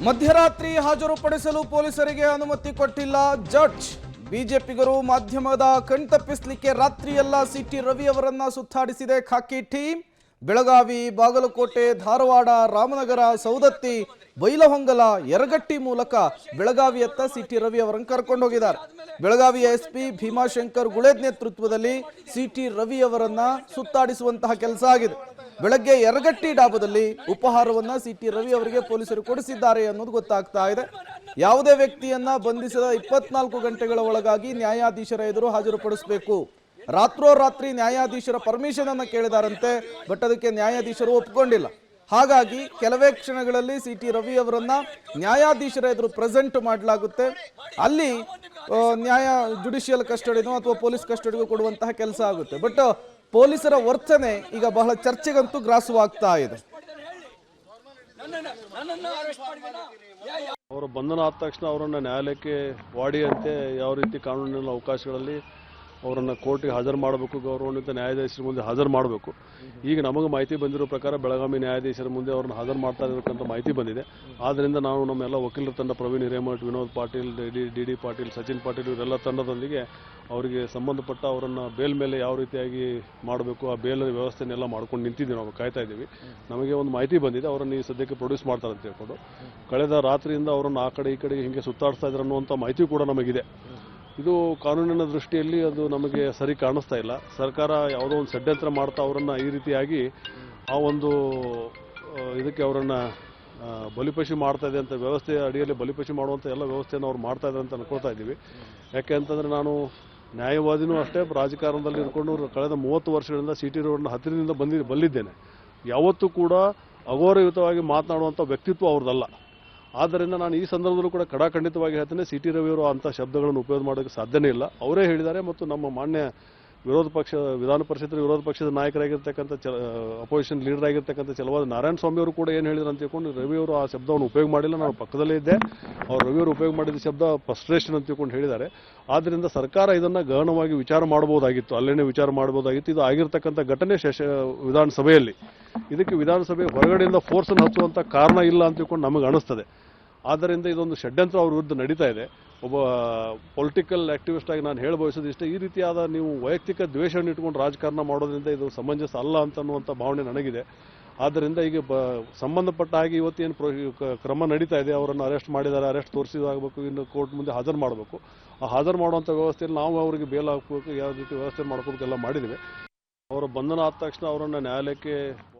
ಮಧ್ಯರಾತ್ರಿ ಹಾಜರುಪಡಿಸಲು ಪೊಲೀಸರಿಗೆ ಅನುಮತಿ ಕೊಟ್ಟಿಲ್ಲ ಜಡ್ಜ್. ಬಿಜೆಪಿಗರು ಮಾಧ್ಯಮದ ಕಣ್ತಪ್ಪಿಸಲಿಕ್ಕೆ ರಾತ್ರಿಯೆಲ್ಲ ಸಿಟಿ ರವಿ ಅವರನ್ನ ಸುತ್ತಾಡಿಸಿದೆ ಖಾಕಿ ಟೀಮ್. ಬೆಳಗಾವಿ, ಬಾಗಲಕೋಟೆ, ಧಾರವಾಡ, ರಾಮನಗರ, ಸೌದತ್ತಿ, ಬೈಲಹೊಂಗಲ, ಯರಗಟ್ಟಿ ಮೂಲಕ ಬೆಳಗಾವಿಯತ್ತ ಸಿಟಿ ರವಿ ಅವರನ್ನು ಕರ್ಕೊಂಡು ಹೋಗಿದ್ದಾರೆ. ಬೆಳಗಾವಿಯ ಎಸ್ಪಿ ಭೀಮಾಶಂಕರ್ ಗುಳೇದ್ ನೇತೃತ್ವದಲ್ಲಿ ಸಿಟಿ ರವಿ ಅವರನ್ನ ಸುತ್ತಾಡಿಸುವಂತಹ ಕೆಲಸ ಆಗಿದೆ. ಬೆಳಗ್ಗೆ ಯರಗಟ್ಟಿ ಡಾಬಾದಲ್ಲಿ ಉಪಹಾರವನ್ನ ಸಿಟಿ ರವಿ ಅವರಿಗೆ ಪೊಲೀಸರು ಕೊಡಿಸಿದ್ದಾರೆ ಅನ್ನೋದು ಗೊತ್ತಾಗ್ತಾ ಇದೆ. ಯಾವುದೇ ವ್ಯಕ್ತಿಯನ್ನ ಬಂಧಿಸಿದ 24 ಗಂಟೆಗಳ ಒಳಗಾಗಿ ನ್ಯಾಯಾಧೀಶರ ಎದುರು ಹಾಜರುಪಡಿಸಬೇಕು. ರಾತ್ರೋರಾತ್ರಿ ನ್ಯಾಯಾಧೀಶರ ಪರ್ಮಿಷನ್ ಅನ್ನು ಕೇಳಿದಾರಂತೆ, ಬಟ್ ಅದಕ್ಕೆ ನ್ಯಾಯಾಧೀಶರು ಒಪ್ಕೊಂಡಿಲ್ಲ. ಹಾಗಾಗಿ ಕೆಲವೇ ಕ್ಷಣಗಳಲ್ಲಿ ಸಿಟಿ ರವಿ ಅವರನ್ನ ನ್ಯಾಯಾಧೀಶರ ಎದುರು ಪ್ರೆಸೆಂಟ್ ಮಾಡಲಾಗುತ್ತೆ. ಅಲ್ಲಿ ಜುಡಿಷಿಯಲ್ ಕಸ್ಟಡಿನೋ ಅಥವಾ ಪೊಲೀಸ್ ಕಸ್ಟಡಿಗೂ ಕೊಡುವಂತಹ ಕೆಲಸ ಆಗುತ್ತೆ. ಬಟ್ ಪೊಲೀಸರ ವರ್ತನೆ ಈಗ ಬಹಳ ಚರ್ಚೆಗಂತೂ ಗ್ರಾಸವಾಗ್ತಾ ಇದೆ. ಅವರ ಬಂಧನ ಆದ ತಕ್ಷಣ ಅವರನ್ನು ನ್ಯಾಯಾಲಯಕ್ಕೆ ವಾಡಿಯಂತೆ ಯಾವ ರೀತಿ ಕಾನೂನಿನ ಅವಕಾಶಗಳಲ್ಲಿ ಅವರನ್ನು ಕೋರ್ಟ್ಗೆ ಹಾಜರು ಮಾಡಬೇಕು, ಗೌರವಾನ್ವಿತ ನ್ಯಾಯಾಧೀಶರ ಮುಂದೆ ಹಾಜರು ಮಾಡಬೇಕು. ಈಗ ನಮಗೆ ಮಾಹಿತಿ ಬಂದಿರೋ ಪ್ರಕಾರ ಬೆಳಗಾವಿ ನ್ಯಾಯಾಧೀಶರ ಮುಂದೆ ಅವ್ರನ್ನ ಹಾಜರು ಮಾಡ್ತಾ ಇರತಕ್ಕಂಥ ಮಾಹಿತಿ ಬಂದಿದೆ. ಆದ್ದರಿಂದ ನಾವು ನಮ್ಮೆಲ್ಲ ವಕೀಲರ ತಂಡ, ಪ್ರವೀಣ್ ಹಿರೇಮಠ್, ವಿನೋದ್ ಪಾಟೀಲ್, ಡಿ ಪಾಟೀಲ್, ಸಚಿನ್ ಪಾಟೀಲ್ ಇವರೆಲ್ಲ ತಂಡದೊಂದಿಗೆ ಅವರಿಗೆ ಸಂಬಂಧಪಟ್ಟ ಅವರನ್ನು ಬೇಲ್ ಮೇಲೆ ಯಾವ ರೀತಿಯಾಗಿ ಮಾಡಬೇಕು ಆ ಬೇಲ್ ವ್ಯವಸ್ಥೆನೆಲ್ಲ ಮಾಡ್ಕೊಂಡು ನಿಂತಿದ್ದೀವಿ, ನಾವು ಕಾಯ್ತಾ ಇದ್ದೀವಿ. ನಮಗೆ ಒಂದು ಮಾಹಿತಿ ಬಂದಿದೆ, ಅವರನ್ನು ಈ ಸದ್ಯಕ್ಕೆ ಪ್ರೊಡ್ಯೂಸ್ ಮಾಡ್ತಾರೆ ಅಂತ ಹೇಳ್ಕೊಂಡು. ಕಳೆದ ರಾತ್ರಿಯಿಂದ ಅವರನ್ನು ಆ ಕಡೆ ಈ ಕಡೆ ಹಿಂಗೆ ಸುತ್ತಾಡಿಸ್ತಾ ಇದ್ರು ಅನ್ನುವಂಥ ಮಾಹಿತಿ ಕೂಡ ನಮಗಿದೆ. ಇದು ಕಾನೂನಿನ ದೃಷ್ಟಿಯಲ್ಲಿ ಅದು ನಮಗೆ ಸರಿ ಕಾಣಿಸ್ತಾ ಇಲ್ಲ. ಸರ್ಕಾರ ಯಾವುದೋ ಒಂದು ಷಡ್ಯಂತ್ರ ಮಾಡ್ತಾ ಅವರನ್ನು ಈ ರೀತಿಯಾಗಿ ಆ ಒಂದು ಇದಕ್ಕೆ ಅವರನ್ನು ಬಲಿಪಶು ಮಾಡ್ತಾ ಇದೆ ಅಂತ ವ್ಯವಸ್ಥೆ ಅಡಿಯಲ್ಲಿ ಬಲಿಪಶು ಮಾಡುವಂಥ ಎಲ್ಲ ವ್ಯವಸ್ಥೆಯನ್ನು ಅವ್ರು ಮಾಡ್ತಾ ಇದ್ದಾರೆ ಅಂತ ಅನ್ಕೊಳ್ತಾ ಇದ್ದೀವಿ. ಯಾಕೆ ಅಂತಂದರೆ ನಾನು ನ್ಯಾಯವಾದಿನೂ ಅಷ್ಟೇ, ರಾಜಕಾರಣದಲ್ಲಿ ಇಟ್ಕೊಂಡು ಕಳೆದ 30 ವರ್ಷಗಳಿಂದ ಸಿಟಿ ರೋಡ್ನ ಹತ್ತಿರದಿಂದ ಬಂದಿದ್ದೇನೆ. ಯಾವತ್ತೂ ಕೂಡ ಅಗೌರವಯುತವಾಗಿ ಮಾತನಾಡುವಂಥ ವ್ಯಕ್ತಿತ್ವ ಅವ್ರದ್ದಲ್ಲ. ಆದ್ದರಿಂದ ನಾನು ಈ ಸಂದರ್ಭದಲ್ಲೂ ಕೂಡ ಕಡಾಖಂಡಿತವಾಗಿ ಹೇಳ್ತೇನೆ, ಸಿಟಿ ರವಿಯವರು ಅಂಥ ಶಬ್ದಗಳನ್ನು ಉಪಯೋಗ ಮಾಡೋಕ್ಕೆ ಸಾಧ್ಯನೇ ಇಲ್ಲ. ಅವರೇ ಹೇಳಿದ್ದಾರೆ. ಮತ್ತು ನಮ್ಮ ಮಾನ್ಯ ವಿಧಾನ ಪರಿಷತ್ ವಿರೋಧ ಪಕ್ಷದ ನಾಯಕರಾಗಿರ್ತಕ್ಕಂಥ ಅಪೋಸಿಷನ್ ಲೀಡರ್ ಆಗಿರ್ತಕ್ಕಂಥ ಚಲವಾದ ನಾರಾಯಣ ಸ್ವಾಮಿ ಅವರು ಕೂಡ ಏನು ಹೇಳಿದ್ರು ಅಂತ ತಿಳ್ಕೊಂಡು ರವಿಯವರು ಆ ಶಬ್ದವನ್ನು ಉಪಯೋಗ ಮಾಡಿಲ್ಲ. ನಾನು ಪಕ್ಕದಲ್ಲೇ ಇದ್ದೆ. ಅವರು ರವಿಯವರು ಉಪಯೋಗ ಮಾಡಿದ ಶಬ್ದ ಫ್ರಸ್ಟ್ರೇಷನ್ ಅಂತ ತಿಳ್ಕೊಂಡು ಹೇಳಿದ್ದಾರೆ. ಆದ್ದರಿಂದ ಸರ್ಕಾರ ಇದನ್ನು ಗಹನವಾಗಿ ವಿಚಾರ ಮಾಡಬಹುದಾಗಿತ್ತು, ಅಲ್ಲೇನೇ ವಿಚಾರ ಮಾಡಬಹುದಾಗಿತ್ತು. ಇದು ಆಗಿರ್ತಕ್ಕಂಥ ಘಟನೆ ವಿಧಾನಸಭೆಯಲ್ಲಿ. ಇದಕ್ಕೆ ವಿಧಾನಸಭೆ ಹೊರಗಡೆಯಿಂದ ಫೋರ್ಸನ್ನು ಹಚ್ಚುವಂಥ ಕಾರಣ ಇಲ್ಲ ಅಂತ ತಿಳ್ಕೊಂಡು ನಮಗೆ ಅನಿಸ್ತದೆ. ಆದ್ದರಿಂದ ಇದೊಂದು ಷಡ್ಯಂತ್ರ ಅವ್ರ ವಿರುದ್ಧ ನಡೀತಾ ಇದೆ. ಒಬ್ಬ ಪೊಲಿಟಿಕಲ್ ಆಕ್ಟಿವಿಸ್ಟ್ ಆಗಿ ನಾನು ಹೇಳ ಬಯಸೋದು ಇಷ್ಟೇ, ಈ ರೀತಿಯಾದ ನೀವು ವೈಯಕ್ತಿಕ ದ್ವೇಷವನ್ನು ಇಟ್ಕೊಂಡು ರಾಜಕಾರಣ ಮಾಡೋದ್ರಿಂದ ಇದು ಸಮಂಜಸ ಅಲ್ಲ ಅಂತನ್ನುವಂಥ ಭಾವನೆ ನನಗಿದೆ. ಆದ್ದರಿಂದ ಈಗ ಸಂಬಂಧಪಟ್ಟ ಹಾಗೆ ಇವತ್ತೇನು ಕ್ರಮ ನಡೀತಾ ಇದೆ, ಅವರನ್ನು ಅರೆಸ್ಟ್ ಮಾಡಿದ್ದಾರೆ, ಅರೆಸ್ಟ್ ತೋರಿಸಿದಾಗಬೇಕು, ಇನ್ನು ಕೋರ್ಟ್ ಮುಂದೆ ಹಾಜರು ಮಾಡಬೇಕು. ಆ ಹಾಜರು ಮಾಡುವಂಥ ವ್ಯವಸ್ಥೆಯಲ್ಲಿ ನಾವು ಅವರಿಗೆ ಬೇಲ್ ಹಾಕಬೇಕು, ಯಾವ ರೀತಿ ವ್ಯವಸ್ಥೆ ಮಾಡ್ಕೋಬೇಕೆಲ್ಲ ಮಾಡಿದ್ದೀವಿ. ಅವರ ಬಂಧನ ಆದ ತಕ್ಷಣ ಅವರನ್ನು ನ್ಯಾಯಾಲಯಕ್ಕೆ